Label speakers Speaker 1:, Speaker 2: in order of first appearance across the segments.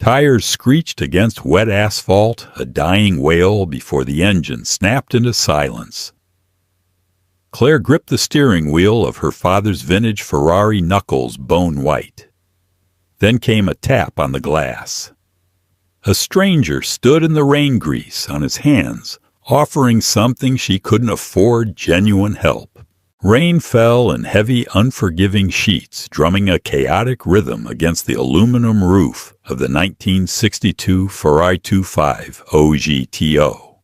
Speaker 1: Tires screeched against wet asphalt, a dying wail before the engine snapped into silence. Claire gripped the steering wheel of her father's vintage Ferrari, knuckles bone white. Then came a tap on the glass. A stranger stood in the rain grease on his hands, offering something she couldn't afford: genuine help. Rain fell in heavy, unforgiving sheets, drumming a chaotic rhythm against the aluminum roof of the 1962 Ferrari 25 OGTO.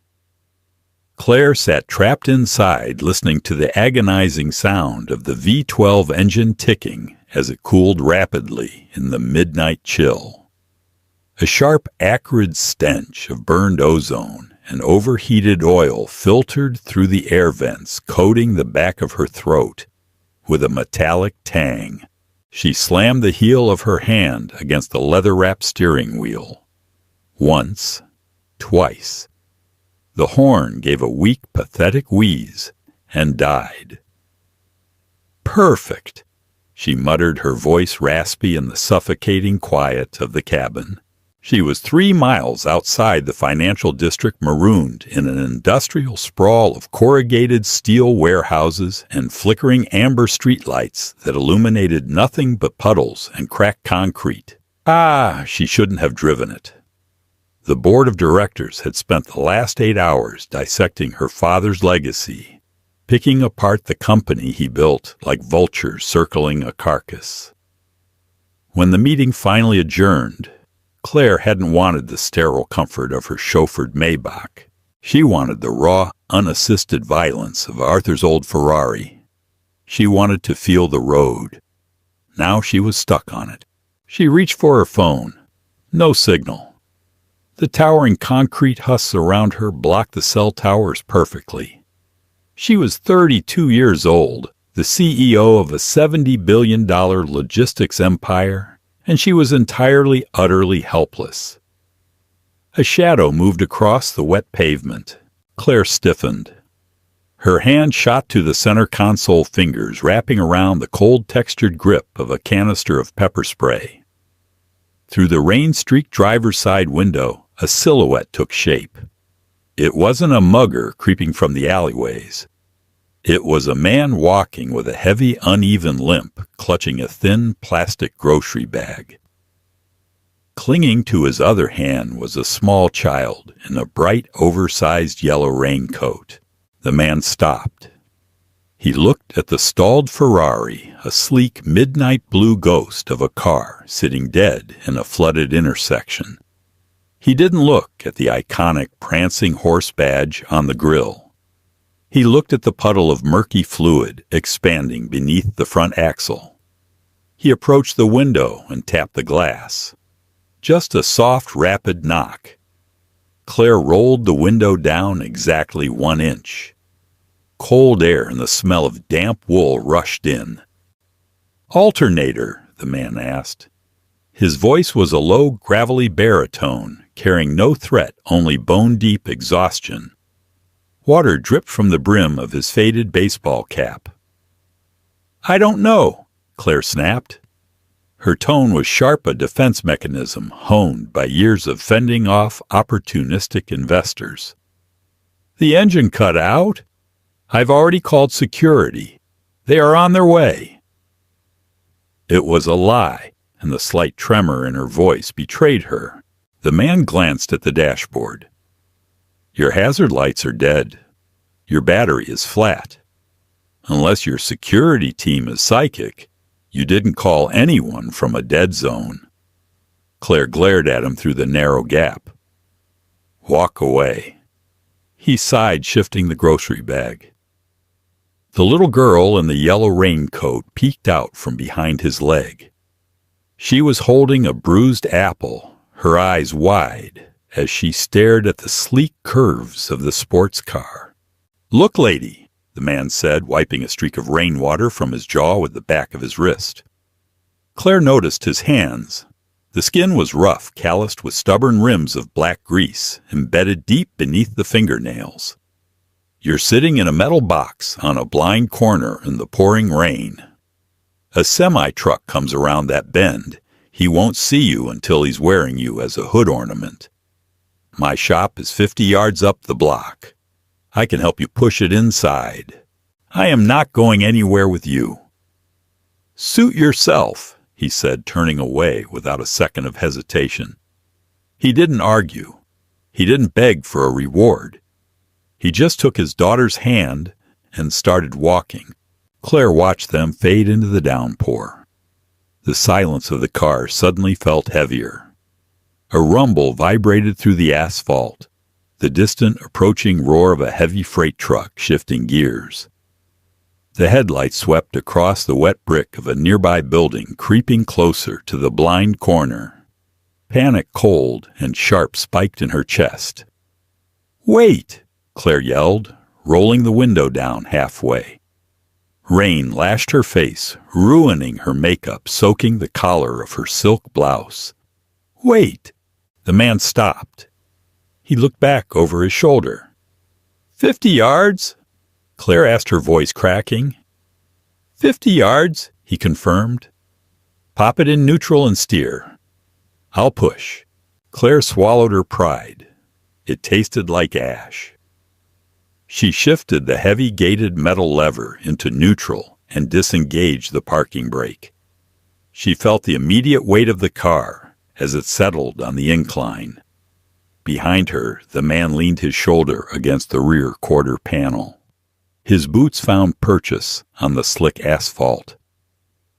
Speaker 1: Claire sat trapped inside, listening to the agonizing sound of the V12 engine ticking as it cooled rapidly in the midnight chill. A sharp, acrid stench of burned ozone and overheated oil filtered through the air vents, coating the back of her throat with a metallic tang. She slammed the heel of her hand against the leather-wrapped steering wheel. Once, twice. The horn gave a weak, pathetic wheeze and died. "Perfect," she muttered, her voice raspy in the suffocating quiet of the cabin. She was 3 miles outside the financial district, marooned in an industrial sprawl of corrugated steel warehouses and flickering amber streetlights that illuminated nothing but puddles and cracked concrete. She shouldn't have driven it. The board of directors had spent the last 8 hours dissecting her father's legacy, picking apart the company he built like vultures circling a carcass. When the meeting finally adjourned, Claire hadn't wanted the sterile comfort of her chauffeured Maybach. She wanted the raw, unassisted violence of Arthur's old Ferrari. She wanted to feel the road. Now she was stuck on it. She reached for her phone. No signal. The towering concrete husks around her blocked the cell towers perfectly. She was 32 years old, the CEO of a $70 billion logistics empire, and she was entirely, utterly helpless. A shadow moved across the wet pavement. Claire stiffened. Her hand shot to the center console, fingers wrapping around the cold-textured grip of a canister of pepper spray. Through the rain-streaked driver's side window, a silhouette took shape. It wasn't a mugger creeping from the alleyways. It was a man walking with a heavy, uneven limp, clutching a thin plastic grocery bag. Clinging to his other hand was a small child in a bright, oversized yellow raincoat. The man stopped. He looked at the stalled Ferrari, a sleek, midnight blue ghost of a car sitting dead in a flooded intersection. He didn't look at the iconic prancing horse badge on the grille. He looked at the puddle of murky fluid expanding beneath the front axle. He approached the window and tapped the glass. Just a soft, rapid knock. Claire rolled the window down exactly 1 inch. Cold air and the smell of damp wool rushed in. "Alternator?" the man asked. His voice was a low, gravelly baritone, carrying no threat, only bone-deep exhaustion. Water dripped from the brim of his faded baseball cap. "I don't know," Claire snapped. Her tone was sharp, a defense mechanism honed by years of fending off opportunistic investors. "The engine cut out? I've already called security. They are on their way." It was a lie, and the slight tremor in her voice betrayed her. The man glanced at the dashboard. "Your hazard lights are dead. Your battery is flat. Unless your security team is psychic, you didn't call anyone from a dead zone." Claire glared at him through the narrow gap. "Walk away." He sighed, shifting the grocery bag. The little girl in the yellow raincoat peeked out from behind his leg. She was holding a bruised apple, her eyes wide, as she stared at the sleek curves of the sports car. "Look, lady," the man said, wiping a streak of rainwater from his jaw with the back of his wrist. Claire noticed his hands. The skin was rough, calloused with stubborn rims of black grease, embedded deep beneath the fingernails. "You're sitting in a metal box on a blind corner in the pouring rain. A semi-truck comes around that bend. He won't see you until he's wearing you as a hood ornament. My shop is 50 yards up the block. I can help you push it inside. I am not going anywhere with you." "Suit yourself," he said, turning away without a second of hesitation. He didn't argue. He didn't beg for a reward. He just took his daughter's hand and started walking. Claire watched them fade into the downpour. The silence of the car suddenly felt heavier. A rumble vibrated through the asphalt, the distant approaching roar of a heavy freight truck shifting gears. The headlights swept across the wet brick of a nearby building, creeping closer to the blind corner. Panic cold and sharp spiked in her chest. "Wait!" Claire yelled, rolling the window down halfway. Rain lashed her face, ruining her makeup, soaking the collar of her silk blouse. "Wait!" The man stopped. He looked back over his shoulder. 50 yards?" Claire asked, her voice cracking. 50 yards, he confirmed. "Pop it in neutral and steer." "I'll push." Claire swallowed her pride. It tasted like ash. She shifted the heavy gated metal lever into neutral and disengaged the parking brake. She felt the immediate weight of the car as it settled on the incline. Behind her, the man leaned his shoulder against the rear quarter panel. His boots found purchase on the slick asphalt.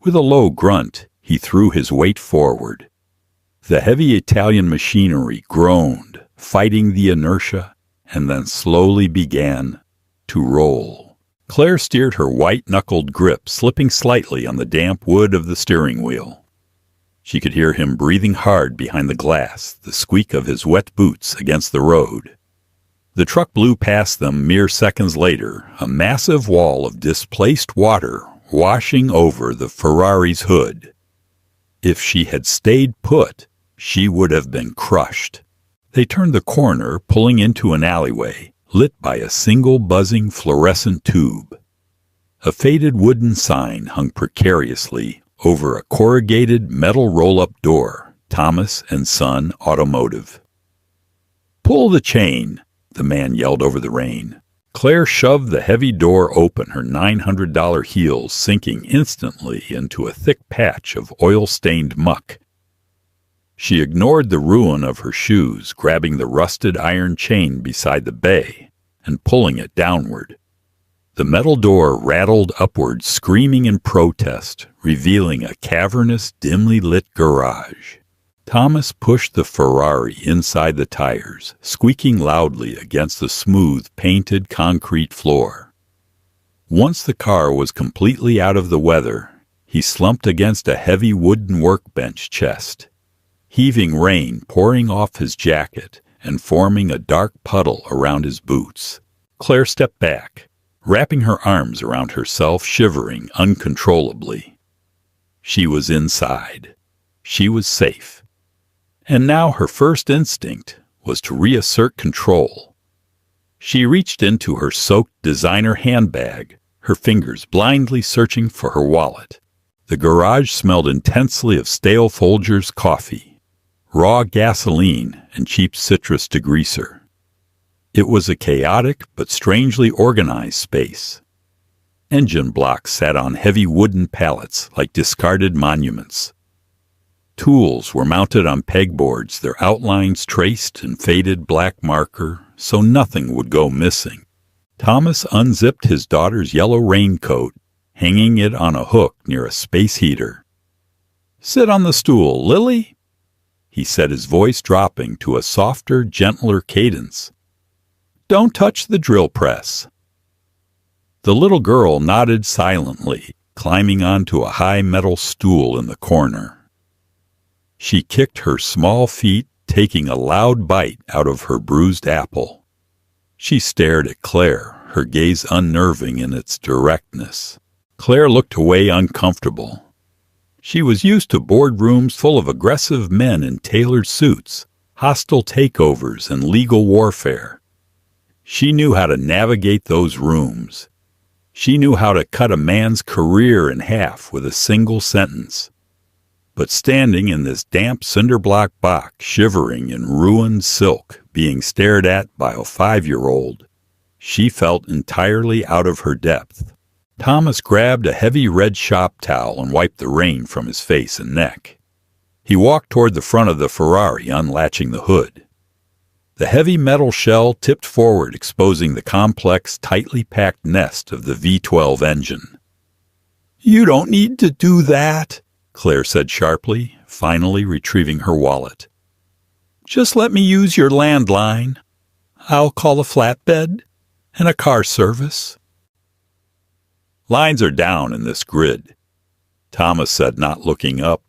Speaker 1: With a low grunt, he threw his weight forward. The heavy Italian machinery groaned, fighting the inertia, and then slowly began to roll. Claire steered her white-knuckled grip, slipping slightly on the damp wood of the steering wheel. She could hear him breathing hard behind the glass, the squeak of his wet boots against the road. The truck blew past them mere seconds later, a massive wall of displaced water washing over the Ferrari's hood. If she had stayed put, she would have been crushed. They turned the corner, pulling into an alleyway, lit by a single buzzing fluorescent tube. A faded wooden sign hung precariously over a corrugated metal roll-up door, Thomas & Son Automotive. "Pull the chain," the man yelled over the rain. Claire shoved the heavy door open, her $900 heels sinking instantly into a thick patch of oil-stained muck. She ignored the ruin of her shoes, grabbing the rusted iron chain beside the bay and pulling it downward. The metal door rattled upward, screaming in protest, revealing a cavernous, dimly lit garage. Thomas pushed the Ferrari inside the tires, squeaking loudly against the smooth, painted concrete floor. Once the car was completely out of the weather, he slumped against a heavy wooden workbench chest, heaving rain pouring off his jacket and forming a dark puddle around his boots. Claire stepped back, wrapping her arms around herself, shivering uncontrollably. She was inside. She was safe. And now her first instinct was to reassert control. She reached into her soaked designer handbag, her fingers blindly searching for her wallet. The garage smelled intensely of stale Folgers coffee, raw gasoline, and cheap citrus degreaser. It was a chaotic but strangely organized space. Engine blocks sat on heavy wooden pallets like discarded monuments. Tools were mounted on pegboards, their outlines traced in faded black marker so nothing would go missing. Thomas unzipped his daughter's yellow raincoat, hanging it on a hook near a space heater. "Sit on the stool, Lily," he said, his voice dropping to a softer, gentler cadence. "Don't touch the drill press." The little girl nodded silently, climbing onto a high metal stool in the corner. She kicked her small feet, taking a loud bite out of her bruised apple. She stared at Claire, her gaze unnerving in its directness. Claire looked away, uncomfortable. She was used to boardrooms full of aggressive men in tailored suits, hostile takeovers, and legal warfare. She knew how to navigate those rooms. She knew how to cut a man's career in half with a single sentence. But standing in this damp cinder-block box, shivering in ruined silk, being stared at by a 5-year-old, she felt entirely out of her depth. Thomas grabbed a heavy red shop towel and wiped the rain from his face and neck. He walked toward the front of the Ferrari, unlatching the hood. The heavy metal shell tipped forward, exposing the complex, tightly packed nest of the V12 engine. "You don't need to do that," Claire said sharply, finally retrieving her wallet. "Just let me use your landline. I'll call a flatbed and a car service." "Lines are down in this grid," Thomas said, not looking up.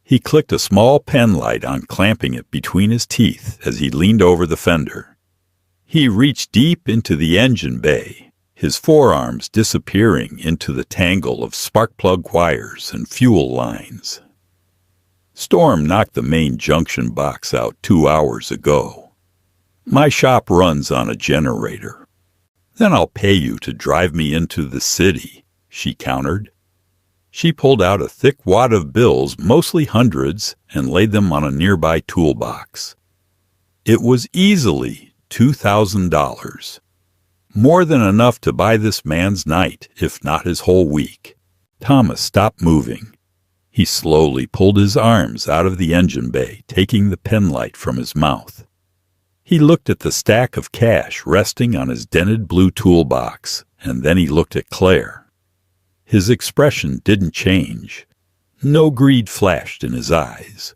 Speaker 1: He clicked a small pen light on, clamping it between his teeth as he leaned over the fender. He reached deep into the engine bay, his forearms disappearing into the tangle of spark plug wires and fuel lines. "Storm knocked the main junction box out 2 hours ago. My shop runs on a generator. Then I'll pay you to drive me into the city," she countered. She pulled out a thick wad of bills, mostly hundreds, and laid them on a nearby toolbox. It was easily $2,000. More than enough to buy this man's night, if not his whole week. Thomas stopped moving. He slowly pulled his arms out of the engine bay, taking the penlight from his mouth. He looked at the stack of cash resting on his dented blue toolbox, and then he looked at Claire. His expression didn't change. No greed flashed in his eyes.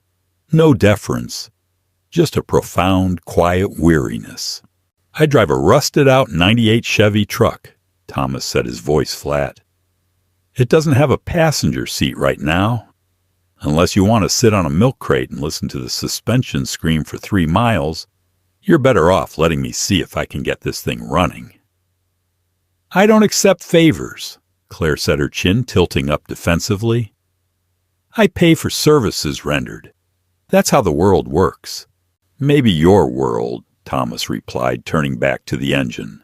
Speaker 1: No deference. Just a profound, quiet weariness. "I drive a rusted-out '98 Chevy truck," Thomas said, his voice flat. "It doesn't have a passenger seat right now. Unless you want to sit on a milk crate and listen to the suspension scream for 3 miles, you're better off letting me see if I can get this thing running." "I don't accept favors," Claire said, her chin tilting up defensively. "I pay for services rendered. That's how the world works." "Maybe your world," Thomas replied, turning back to the engine.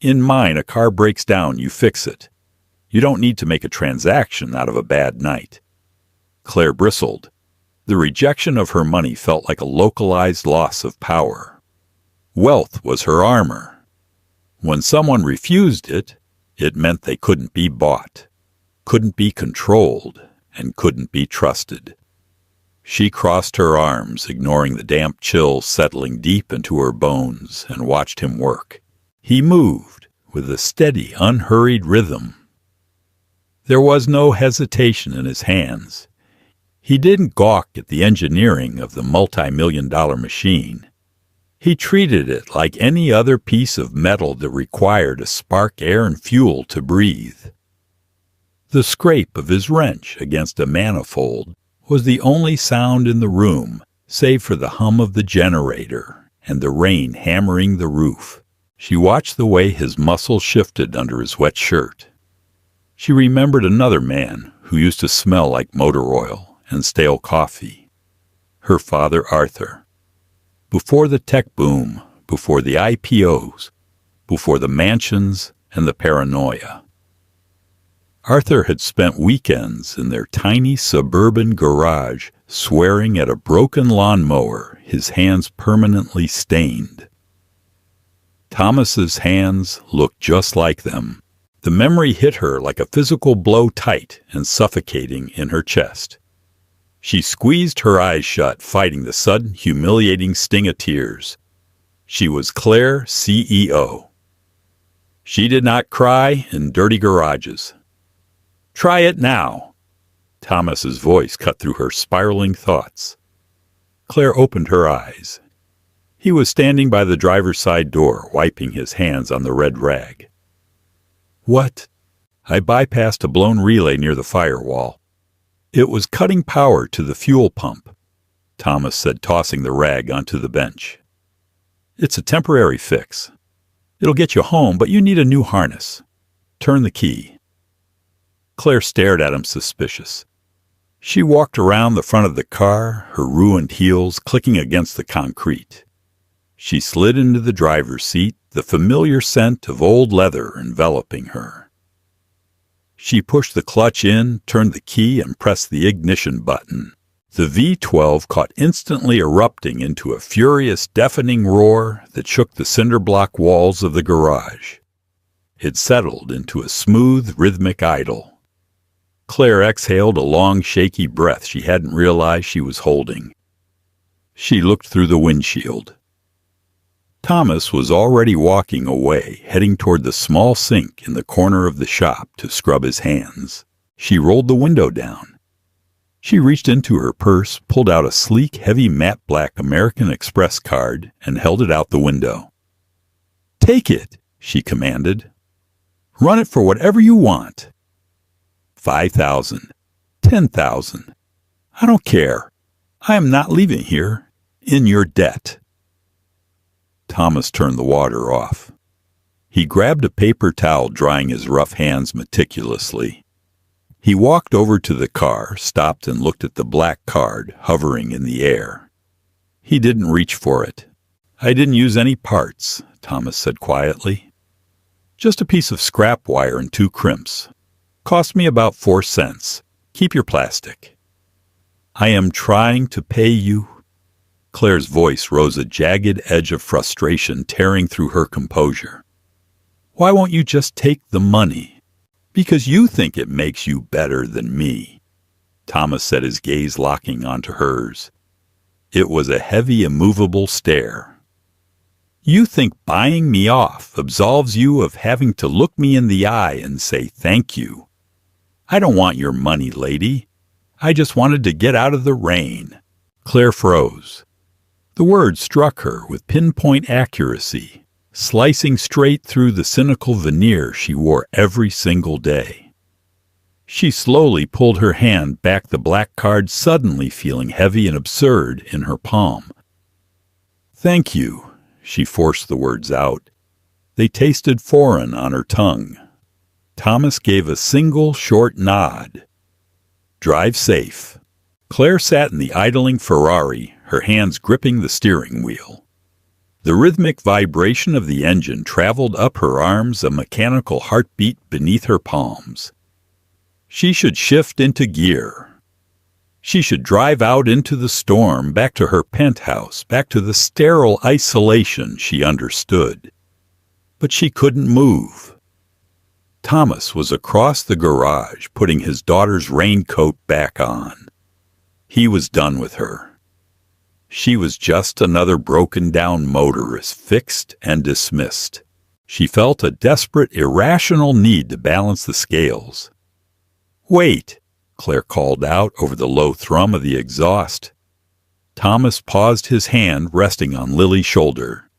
Speaker 1: "In mine, a car breaks down, you fix it. You don't need to make a transaction out of a bad night." Claire bristled. The rejection of her money felt like a localized loss of power. Wealth was her armor. When someone refused it, it meant they couldn't be bought, couldn't be controlled, and couldn't be trusted. She crossed her arms, ignoring the damp chill settling deep into her bones, and watched him work. He moved with a steady, unhurried rhythm. There was no hesitation in his hands. He didn't gawk at the engineering of the multi-million-dollar machine. He treated it like any other piece of metal that required a spark, air, and fuel to breathe. The scrape of his wrench against a manifold was the only sound in the room, save for the hum of the generator and the rain hammering the roof. She watched the way his muscles shifted under his wet shirt. She remembered another man who used to smell like motor oil and stale coffee. Her father, Arthur. Before the tech boom, before the IPOs, before the mansions and the paranoia. Arthur had spent weekends in their tiny suburban garage, swearing at a broken lawnmower, his hands permanently stained. Thomas's hands looked just like them. The memory hit her like a physical blow, tight and suffocating in her chest. She squeezed her eyes shut, fighting the sudden, humiliating sting of tears. She was Claire, CEO. She did not cry in dirty garages. "Try it now." Thomas's voice cut through her spiraling thoughts. Claire opened her eyes. He was standing by the driver's side door, wiping his hands on the red rag. "What?" "I bypassed a blown relay near the firewall. It was cutting power to the fuel pump," Thomas said, tossing the rag onto the bench. "It's a temporary fix. It'll get you home, but you need a new harness. Turn the key." Claire stared at him, suspicious. She walked around the front of the car, her ruined heels clicking against the concrete. She slid into the driver's seat, the familiar scent of old leather enveloping her. She pushed the clutch in, turned the key, and pressed the ignition button. The V12 caught instantly erupting into a furious, deafening roar that shook the cinder block walls of the garage. It settled into a smooth, rhythmic idle. Claire exhaled a long, shaky breath she hadn't realized she was holding. She looked through the windshield. Thomas was already walking away, heading toward the small sink in the corner of the shop to scrub his hands. She rolled the window down. She reached into her purse, pulled out a sleek, heavy matte black American Express card, and held it out the window. "Take it," she commanded. "Run it for whatever you want. 5,000, 10,000. I don't care. I am not leaving here in your debt." Thomas turned the water off. He grabbed a paper towel, drying his rough hands meticulously. He walked over to the car, stopped, and looked at the black card hovering in the air. He didn't reach for it. "I didn't use any parts," Thomas said quietly. "Just a piece of scrap wire and 2 crimps. Cost me about 4 cents. Keep your plastic." "I am trying to pay you." Claire's voice rose a jagged edge of frustration tearing through her composure. "Why won't you just take the money? Because you think it makes you better than me." Thomas set his gaze locking onto hers. It was a heavy, immovable stare. "You think buying me off absolves you of having to look me in the eye and say thank you. I don't want your money, lady. I just wanted to get out of the rain." Claire froze. The words struck her with pinpoint accuracy, slicing straight through the cynical veneer she wore every single day. She slowly pulled her hand back, the black card suddenly feeling heavy and absurd in her palm. "Thank you," she forced the words out. They tasted foreign on her tongue. Thomas gave a single short nod. "Drive safe." Claire sat in the idling Ferrari, her hands gripping the steering wheel. The rhythmic vibration of the engine traveled up her arms, a mechanical heartbeat beneath her palms. She should shift into gear. She should drive out into the storm, back to her penthouse, back to the sterile isolation she understood. But she couldn't move. Thomas was across the garage, putting his daughter's raincoat back on. He was done with her. She was just another broken-down motorist, fixed and dismissed. She felt a desperate, irrational need to balance the scales. "Wait," Claire called out over the low thrum of the exhaust. Thomas paused, his hand resting on Lily's shoulder.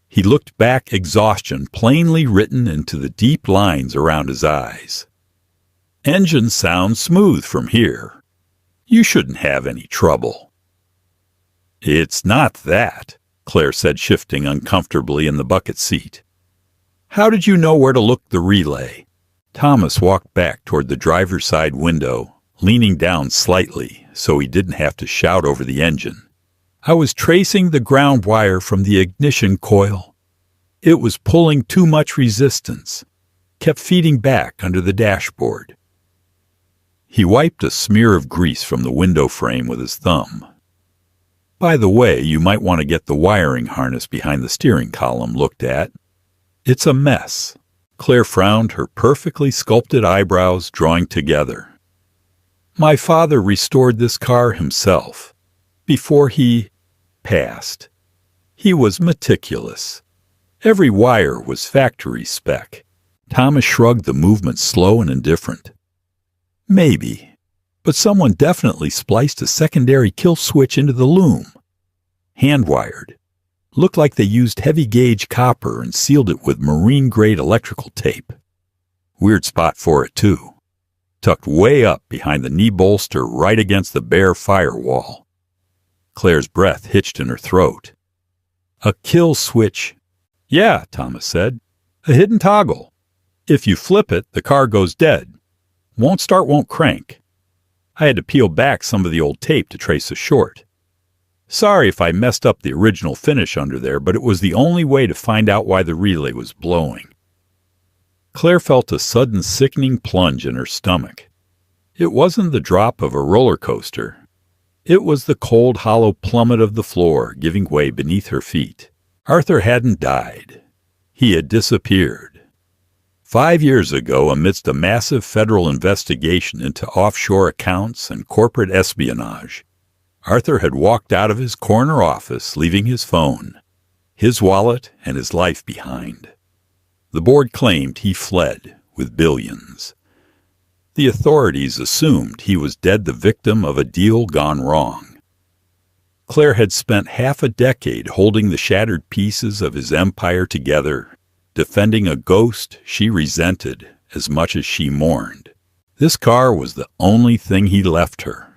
Speaker 1: He looked back, exhaustion plainly written into the deep lines around his eyes. "Engine sounds smooth from here. You shouldn't have any trouble." "It's not that," Claire said, shifting uncomfortably in the bucket seat. "How did you know where to look the relay?" Thomas walked back toward the driver's side window, leaning down slightly so he didn't have to shout over the engine. "I was tracing the ground wire from the ignition coil. It was pulling too much resistance, kept feeding back under the dashboard." He wiped a smear of grease from the window frame with his thumb. "By the way, you might want to get the wiring harness behind the steering column looked at. It's a mess." Claire frowned, her perfectly sculpted eyebrows drawing together. "My father restored this car himself, before he passed. He was meticulous. Every wire was factory spec." Thomas shrugged, the movement slow and indifferent. "Maybe. But someone definitely spliced a secondary kill switch into the loom. Hand-wired. Looked like they used heavy-gauge copper and sealed it with marine-grade electrical tape. Weird spot for it, too. Tucked way up behind the knee bolster, right against the bare firewall." Claire's breath hitched in her throat. "A kill switch." "Yeah," Thomas said. "A hidden toggle. If you flip it, the car goes dead. Won't start, won't crank. I had to peel back some of the old tape to trace a short. Sorry if I messed up the original finish under there, but it was the only way to find out why the relay was blowing." Claire felt a sudden sickening plunge in her stomach. It wasn't the drop of a roller coaster. It was the cold, hollow plummet of the floor giving way beneath her feet. Arthur hadn't died. He had disappeared. 5 years ago, amidst a massive federal investigation into offshore accounts and corporate espionage, Arthur had walked out of his corner office, leaving his phone, his wallet, and his life behind. The board claimed he fled with billions. The authorities assumed he was dead, the victim of a deal gone wrong. Claire had spent half a decade holding the shattered pieces of his empire together, defending a ghost she resented as much as she mourned. This car was the only thing he left her.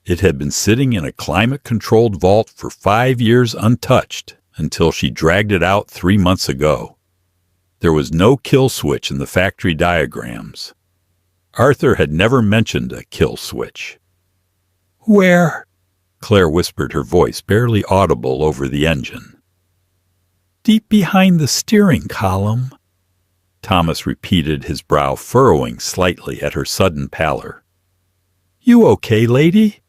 Speaker 1: It had been sitting in a climate-controlled vault for 5 years untouched until she dragged it out 3 months ago. There was no kill switch in the factory diagrams. Arthur had never mentioned a kill switch. "Where?" Claire whispered, her voice barely audible over the engine. "Deep behind the steering column," Thomas repeated, his brow furrowing slightly at her sudden pallor. "You okay, lady?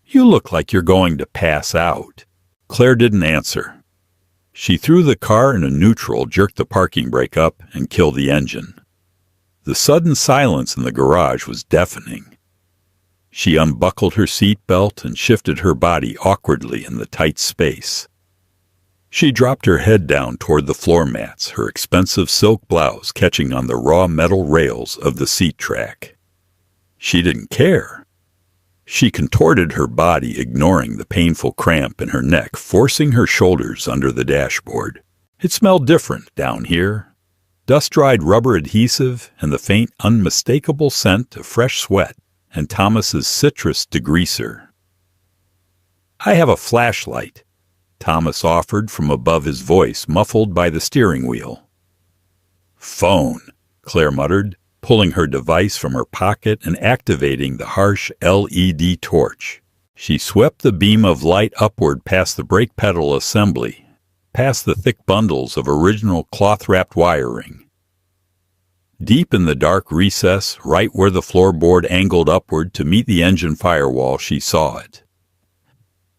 Speaker 1: You look like you're going to pass out." Claire didn't answer. She threw the car into neutral, jerked the parking brake up, and killed the engine. The sudden silence in the garage was deafening. She unbuckled her seatbelt and shifted her body awkwardly in the tight space. She dropped her head down toward the floor mats, her expensive silk blouse catching on the raw metal rails of the seat track. She didn't care. She contorted her body, ignoring the painful cramp in her neck, forcing her shoulders under the dashboard. It smelled different down here. Dust-dried rubber adhesive and the faint, unmistakable scent of fresh sweat and Thomas's citrus degreaser. "I have a flashlight," Thomas offered from above, his voice muffled by the steering wheel. "Phone," Claire muttered, pulling her device from her pocket and activating the harsh LED torch. She swept the beam of light upward past the brake pedal assembly, past the thick bundles of original cloth-wrapped wiring. Deep in the dark recess, right where the floorboard angled upward to meet the engine firewall, she saw it.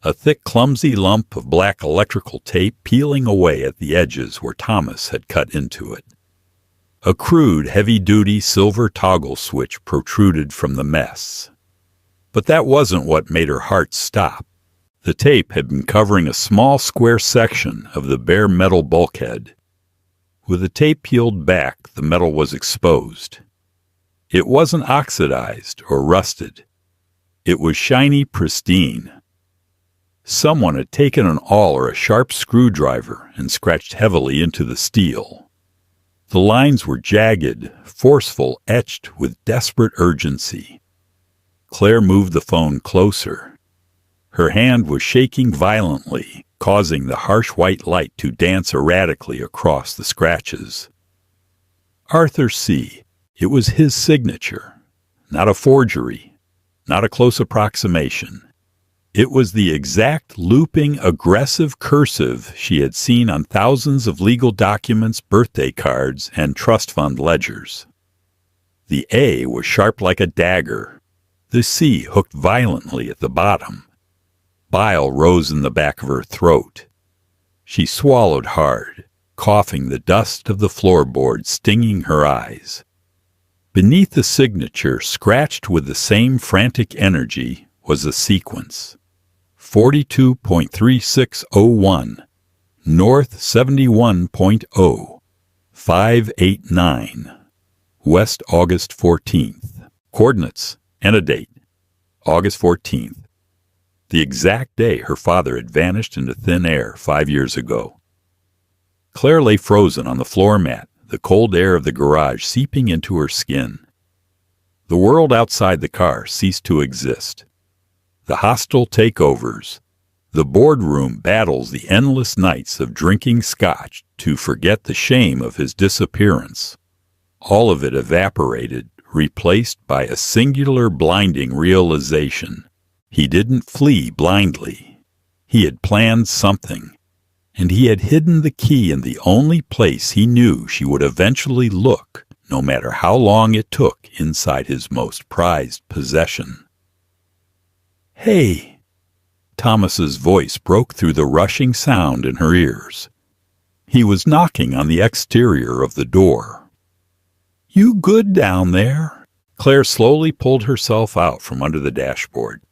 Speaker 1: A thick, clumsy lump of black electrical tape peeling away at the edges where Thomas had cut into it. A crude, heavy-duty silver toggle switch protruded from the mess. But that wasn't what made her heart stop. The tape had been covering a small square section of the bare metal bulkhead. With the tape peeled back, the metal was exposed. It wasn't oxidized or rusted. It was shiny, pristine. Someone had taken an awl or a sharp screwdriver and scratched heavily into the steel. The lines were jagged, forceful, etched with desperate urgency. Claire moved the phone closer. Her hand was shaking violently, causing the harsh white light to dance erratically across the scratches. Arthur C. It was his signature, not a forgery, not a close approximation. It was the exact looping, aggressive cursive she had seen on thousands of legal documents, birthday cards, and trust fund ledgers. The A was sharp like a dagger. The C hooked violently at the bottom. Bile rose in the back of her throat. She swallowed hard, coughing, the dust of the floorboard stinging her eyes. Beneath the signature, scratched with the same frantic energy, was a sequence. 42.3601, North 71.0, 589, West August 14th. Coordinates and a date, August 14th. The exact day her father had vanished into thin air 5 years ago. Claire lay frozen on the floor mat, the cold air of the garage seeping into her skin. The world outside the car ceased to exist. The hostile takeovers, the boardroom battles, the endless nights of drinking scotch to forget the shame of his disappearance. All of it evaporated, replaced by a singular blinding realization. He didn't flee blindly. He had planned something, and he had hidden the key in the only place he knew she would eventually look, no matter how long it took inside his most prized possession. "Hey!" Thomas's voice broke through the rushing sound in her ears. He was knocking on the exterior of the door. "You good down there?" Claire slowly pulled herself out from under the dashboard.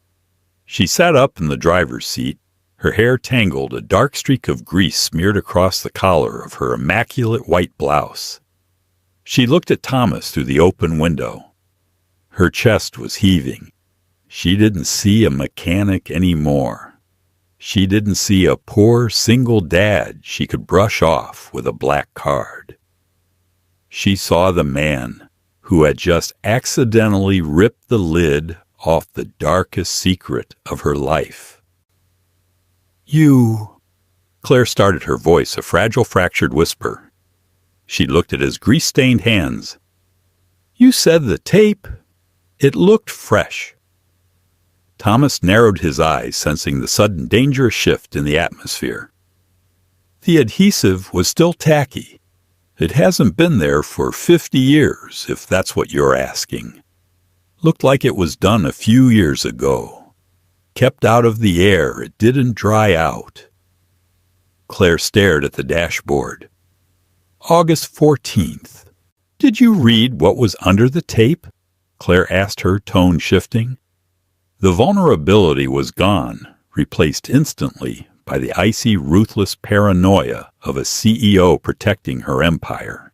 Speaker 1: She sat up in the driver's seat, her hair tangled, a dark streak of grease smeared across the collar of her immaculate white blouse. She looked at Thomas through the open window. Her chest was heaving. She didn't see a mechanic anymore. She didn't see a poor single dad she could brush off with a black card. She saw the man who had just accidentally ripped the lid off the darkest secret of her life. "You—" Claire started, her voice a fragile, fractured whisper. She looked at his grease-stained hands. "You said the tape. It looked fresh." Thomas narrowed his eyes, sensing the sudden dangerous shift in the atmosphere. "The adhesive was still tacky. It hasn't been there for 50 years, if that's what you're asking. Looked like it was done a few years ago. Kept out of the air, it didn't dry out." Claire stared at the dashboard. "August 14th. Did you read what was under the tape?" Claire asked, her tone shifting. The vulnerability was gone, replaced instantly by the icy, ruthless paranoia of a CEO protecting her empire.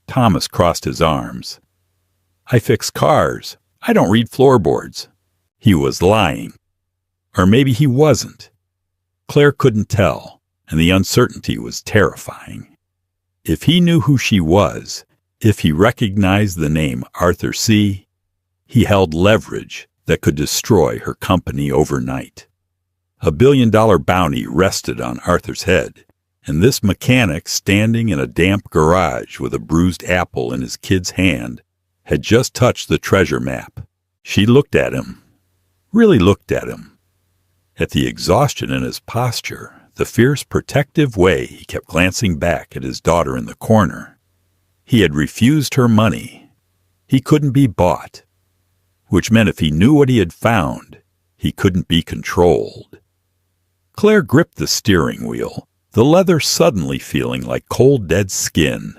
Speaker 1: Thomas crossed his arms. "I fix cars. I don't read floorboards." He was lying. Or maybe he wasn't. Claire couldn't tell, and the uncertainty was terrifying. If he knew who she was, if he recognized the name Arthur C., he held leverage that could destroy her company overnight. $1 billion bounty rested on Arthur's head, and this mechanic standing in a damp garage with a bruised apple in his kid's hand had just touched the treasure map. She looked at him, really looked at him. At the exhaustion in his posture, the fierce protective way he kept glancing back at his daughter in the corner. He had refused her money. He couldn't be bought, which meant if he knew what he had found, he couldn't be controlled. Claire gripped the steering wheel, the leather suddenly feeling like cold, dead skin.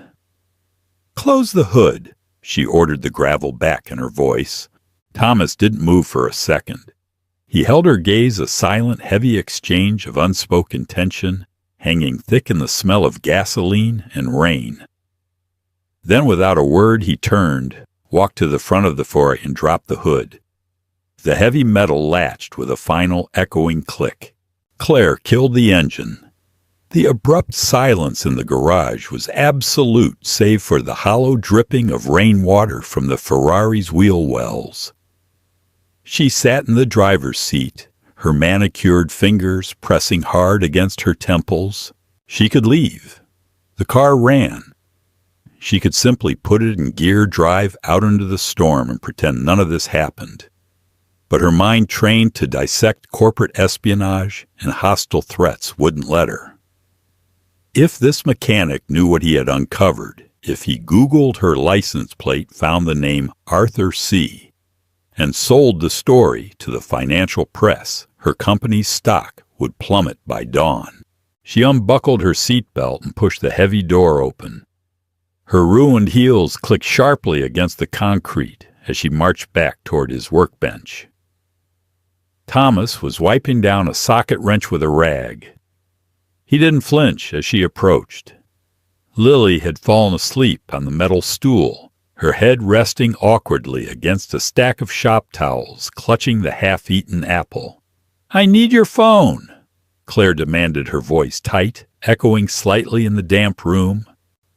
Speaker 1: "Close the hood," she ordered, the gravel back in her voice. Thomas didn't move for a second. He held her gaze, a silent, heavy exchange of unspoken tension, hanging thick in the smell of gasoline and rain. Then, without a word, he turned, walked to the front of the Ferrari and dropped the hood. The heavy metal latched with a final echoing click. Claire killed the engine. The abrupt silence in the garage was absolute, save for the hollow dripping of rainwater from the Ferrari's wheel wells. She sat in the driver's seat, her manicured fingers pressing hard against her temples. She could leave. The car ran. She could simply put it in gear, drive out into the storm, and pretend none of this happened. But her mind, trained to dissect corporate espionage and hostile threats, wouldn't let her. If this mechanic knew what he had uncovered, if he Googled her license plate, found the name Arthur C., and sold the story to the financial press, her company's stock would plummet by dawn. She unbuckled her seatbelt and pushed the heavy door open. Her ruined heels clicked sharply against the concrete as she marched back toward his workbench. Thomas was wiping down a socket wrench with a rag. He didn't flinch as she approached. Lily had fallen asleep on the metal stool, her head resting awkwardly against a stack of shop towels, clutching the half-eaten apple. "I need your phone," Claire demanded, her voice tight, echoing slightly in the damp room.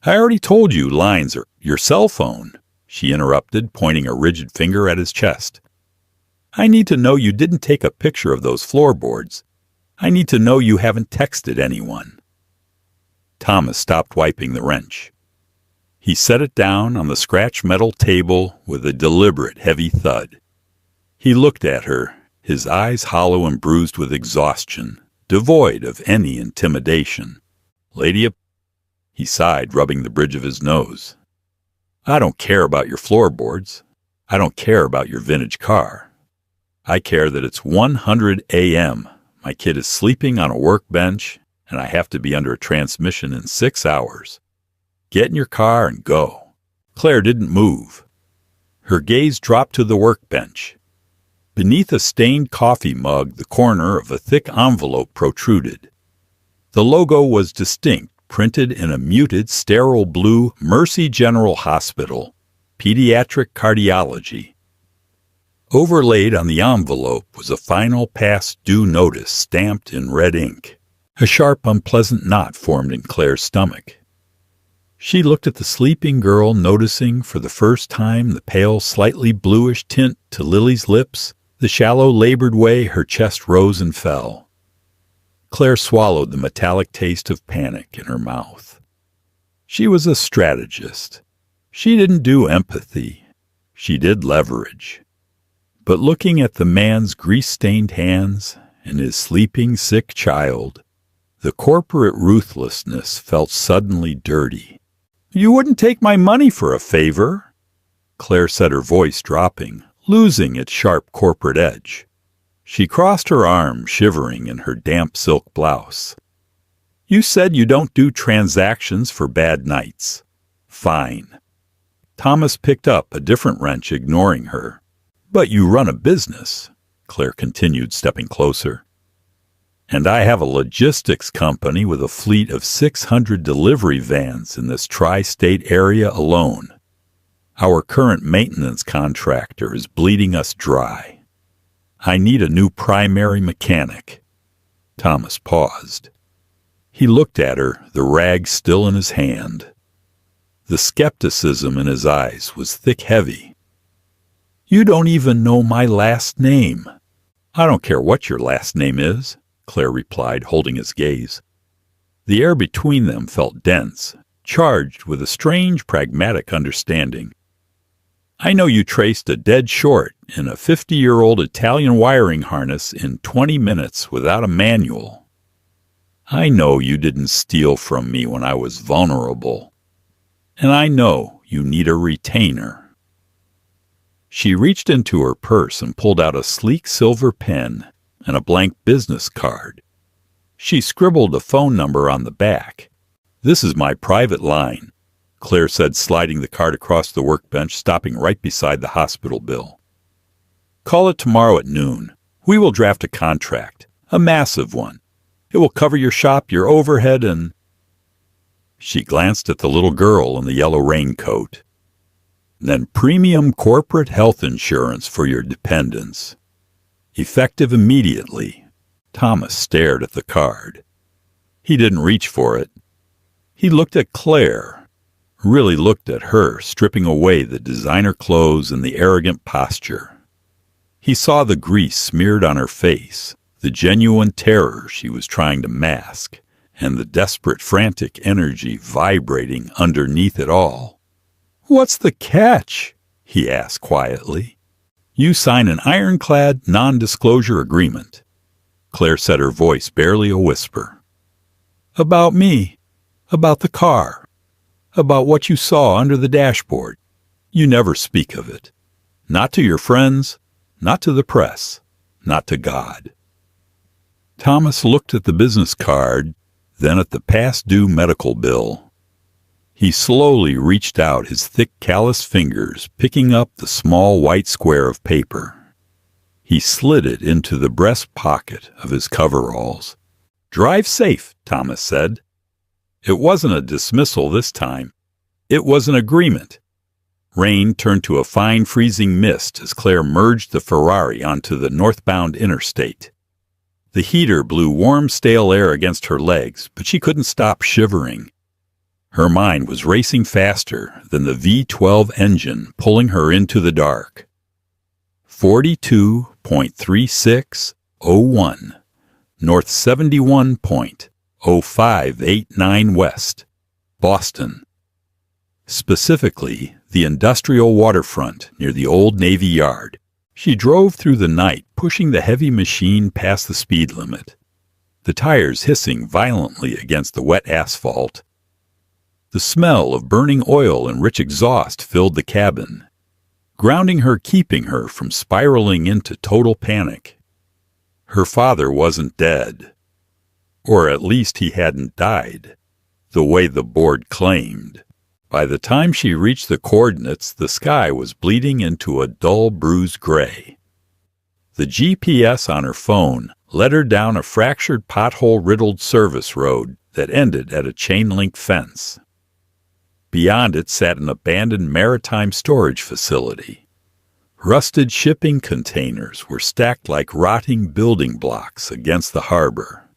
Speaker 1: "I already told you lines are your cell phone," she interrupted, pointing a rigid finger at his chest. "I need to know you didn't take a picture of those floorboards. I need to know you haven't texted anyone." Thomas stopped wiping the wrench. He set it down on the scratched metal table with a deliberate, heavy thud. He looked at her, his eyes hollow and bruised with exhaustion, devoid of any intimidation. "Lady," he sighed, rubbing the bridge of his nose. I don't care about your floorboards. I don't care about your vintage car. I care that it's 100 a.m. My kid is sleeping on a workbench, and I have to be under a transmission in 6 hours. Get in your car and go." Claire didn't move. Her gaze dropped to the workbench. Beneath a stained coffee mug, the corner of a thick envelope protruded. The logo was distinct, printed in a muted, sterile blue Mercy General Hospital, Pediatric Cardiology. Overlaid on the envelope was a final past due notice stamped in red ink. A sharp, unpleasant knot formed in Claire's stomach. She looked at the sleeping girl, noticing for the first time the pale, slightly bluish tint to Lily's lips, the shallow, labored way her chest rose and fell. Claire swallowed the metallic taste of panic in her mouth. She was a strategist. She didn't do empathy. She did leverage. But looking at the man's grease-stained hands and his sleeping, sick child, the corporate ruthlessness felt suddenly dirty. "You wouldn't take my money for a favor?" Claire said, her voice dropping, losing its sharp corporate edge. She crossed her arms, shivering in her damp silk blouse. "You said you don't do transactions for bad nights. Fine." Thomas picked up a different wrench, ignoring her. "But you run a business," Claire continued, stepping closer. "And I have a logistics company with a fleet of 600 delivery vans in this tri-state area alone. Our current maintenance contractor is bleeding us dry. I need a new primary mechanic." Thomas paused. He looked at her, the rag still in his hand. The skepticism in his eyes was thick-heavy. "You don't even know my last name." "I don't care what your last name is," Claire replied, holding his gaze. The air between them felt dense, charged with a strange pragmatic understanding. "I know you traced a dead short in a 50-year-old Italian wiring harness in 20 minutes without a manual. I know you didn't steal from me when I was vulnerable. And I know you need a retainer." She reached into her purse and pulled out a sleek silver pen and a blank business card. She scribbled a phone number on the back. "This is my private line," Claire said, sliding the card across the workbench, stopping right beside the hospital bill. "Call it tomorrow at noon. We will draft a contract, a massive one. It will cover your shop, your overhead, and—" She glanced at the little girl in the yellow raincoat. "Then premium corporate health insurance for your dependents. Effective immediately." Thomas stared at the card. He didn't reach for it. He looked at Claire, really looked at her, stripping away the designer clothes and the arrogant posture. He saw the grease smeared on her face, the genuine terror she was trying to mask, and the desperate, frantic energy vibrating underneath it all. "What's the catch?" he asked quietly. "You sign an ironclad non-disclosure agreement." Claire said, her voice barely a whisper. "About me, about the car, about what you saw under the dashboard. You never speak of it. Not to your friends, not to the press, not to God." Thomas looked at the business card, then at the past-due medical bill. He slowly reached out his thick, callous fingers, picking up the small white square of paper. He slid it into the breast pocket of his coveralls. "Drive safe," Thomas said. It wasn't a dismissal this time. It was an agreement. Rain turned to a fine freezing mist as Claire merged the Ferrari onto the northbound interstate. The heater blew warm, stale air against her legs, but she couldn't stop shivering. Her mind was racing faster than the V12 engine pulling her into the dark. 42.3601, North 71.0589 West, Boston. Specifically, the industrial waterfront near the old Navy Yard. She drove through the night, pushing the heavy machine past the speed limit, the tires hissing violently against the wet asphalt. The smell of burning oil and rich exhaust filled the cabin, grounding her, keeping her from spiraling into total panic. Her father wasn't dead, or at least he hadn't died, the way the board claimed. By the time she reached the coordinates, the sky was bleeding into a dull bruised gray. The GPS on her phone led her down a fractured, pothole-riddled service road that ended at a chain-link fence. Beyond it sat an abandoned maritime storage facility. Rusted shipping containers were stacked like rotting building blocks against the harbor.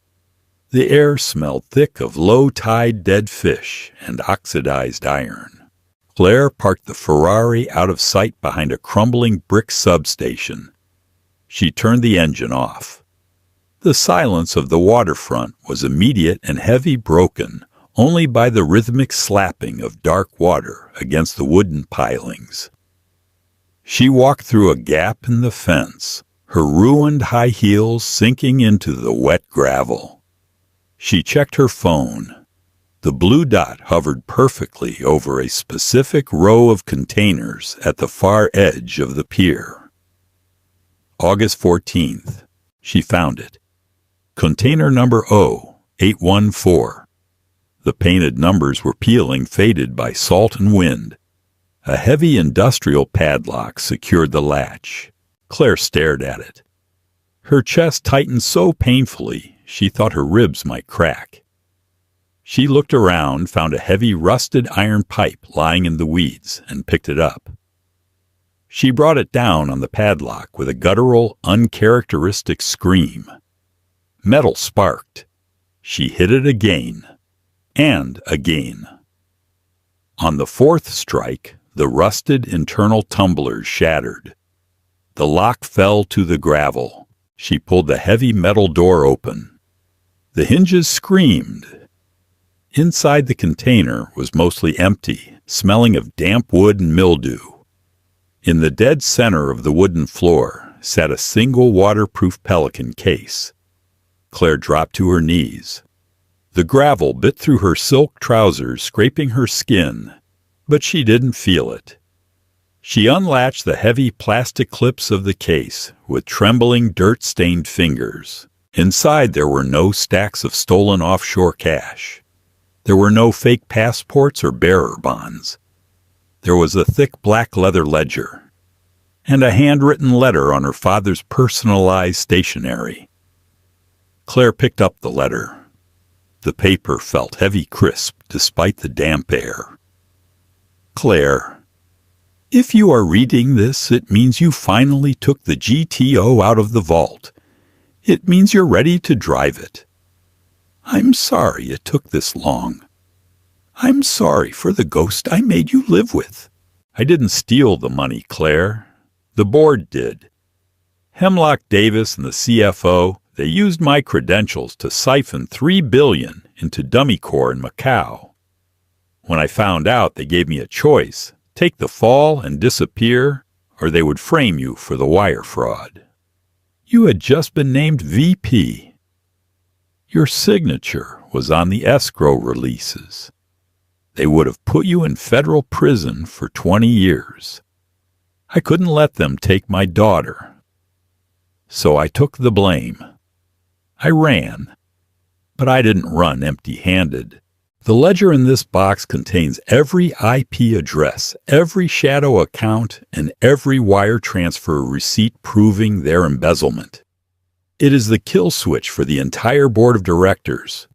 Speaker 1: The air smelled thick of low-tide dead fish and oxidized iron. Claire parked the Ferrari out of sight behind a crumbling brick substation. She turned the engine off. The silence of the waterfront was immediate and heavy, broken only by the rhythmic slapping of dark water against the wooden pilings. She walked through a gap in the fence, her ruined high heels sinking into the wet gravel. She checked her phone. The blue dot hovered perfectly over a specific row of containers at the far edge of the pier. August 14th. She found it. Container number 0814. The painted numbers were peeling, faded by salt and wind. A heavy industrial padlock secured the latch. Claire stared at it. Her chest tightened so painfully she thought her ribs might crack. She looked around, found a heavy rusted iron pipe lying in the weeds, and picked it up. She brought it down on the padlock with a guttural, uncharacteristic scream. Metal sparked. She hit it again, and again. On the fourth strike, the rusted internal tumblers shattered. The lock fell to the gravel. She pulled the heavy metal door open. The hinges screamed. Inside the container was mostly empty, smelling of damp wood and mildew. In the dead center of the wooden floor sat a single waterproof Pelican case. Claire dropped to her knees. The gravel bit through her silk trousers, scraping her skin, but she didn't feel it. She unlatched the heavy plastic clips of the case with trembling, dirt-stained fingers. Inside there were no stacks of stolen offshore cash. There were no fake passports or bearer bonds. There was a thick black leather ledger and a handwritten letter on her father's personalized stationery. Claire picked up the letter. The paper felt heavy crisp despite the damp air. Claire, if you are reading this, it means you finally took the GTO out of the vault. It means you're ready to drive it. I'm sorry it took this long. I'm sorry for the ghost I made you live with. I didn't steal the money, Claire. The board did. Hemlock Davis and the CFO, they used my credentials to siphon $3 billion into Dummy Corps in Macau. When I found out, they gave me a choice: take the fall and disappear, or they would frame you for the wire fraud. You had just been named VP. Your signature was on the escrow releases. They would have put you in federal prison for 20 years. I couldn't let them take my daughter. So I took the blame. I ran. But I didn't run empty-handed. The ledger in this box contains every IP address, every shadow account, and every wire transfer receipt proving their embezzlement. It is the kill switch for the entire board of directors.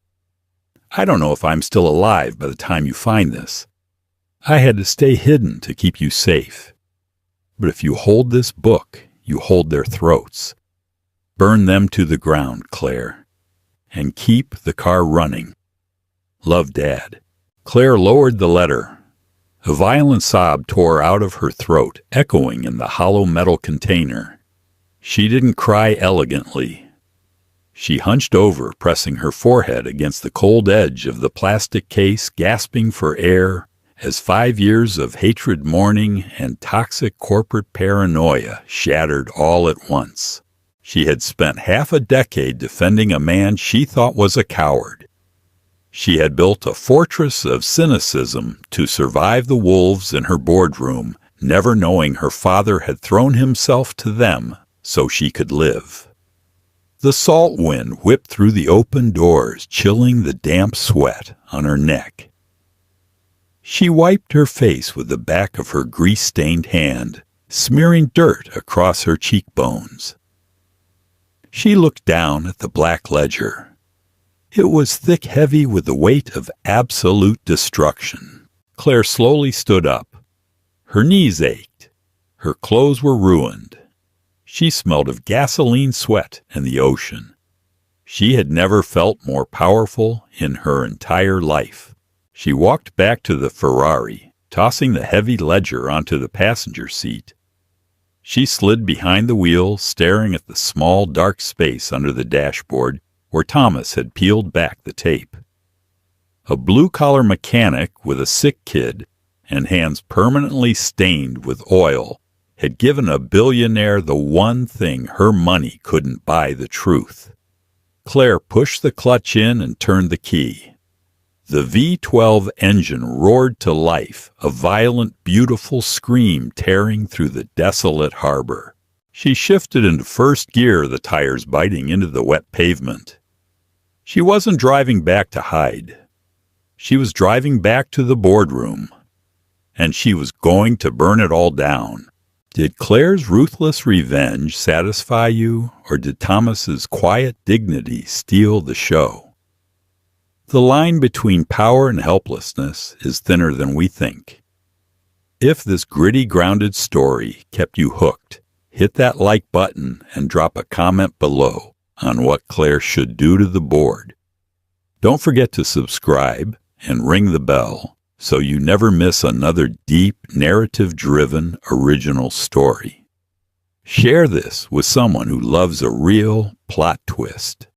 Speaker 1: I don't know if I'm still alive by the time you find this. I had to stay hidden to keep you safe. But if you hold this book, you hold their throats. Burn them to the ground, Claire, and keep the car running. Love, Dad. Claire lowered the letter. A violent sob tore out of her throat, echoing in the hollow metal container. She didn't cry elegantly. She hunched over, pressing her forehead against the cold edge of the plastic case, gasping for air, as 5 years of hatred, mourning, and toxic corporate paranoia shattered all at once. She had spent half a decade defending a man she thought was a coward. She had built a fortress of cynicism to survive the wolves in her boardroom, never knowing her father had thrown himself to them so she could live. The salt wind whipped through the open doors, chilling the damp sweat on her neck. She wiped her face with the back of her grease-stained hand, smearing dirt across her cheekbones. She looked down at the black ledger. It was thick, heavy with the weight of absolute destruction. Claire slowly stood up. Her knees ached. Her clothes were ruined. She smelled of gasoline, sweat, and the ocean. She had never felt more powerful in her entire life. She walked back to the Ferrari, tossing the heavy ledger onto the passenger seat. She slid behind the wheel, staring at the small, dark space under the dashboard where Thomas had peeled back the tape. A blue-collar mechanic with a sick kid and hands permanently stained with oil had given a billionaire the one thing her money couldn't buy: the truth. Claire pushed the clutch in and turned the key. The V12 engine roared to life, a violent, beautiful scream tearing through the desolate harbor. She shifted into first gear, the tires biting into the wet pavement. She wasn't driving back to hide. She was driving back to the boardroom. And she was going to burn it all down. Did Claire's ruthless revenge satisfy you, or did Thomas's quiet dignity steal the show? The line between power and helplessness is thinner than we think. If this gritty, grounded story kept you hooked, hit that like button and drop a comment below on what Claire should do to the board. Don't forget to subscribe and ring the bell so you never miss another deep, narrative-driven original story. Share this with someone who loves a real plot twist.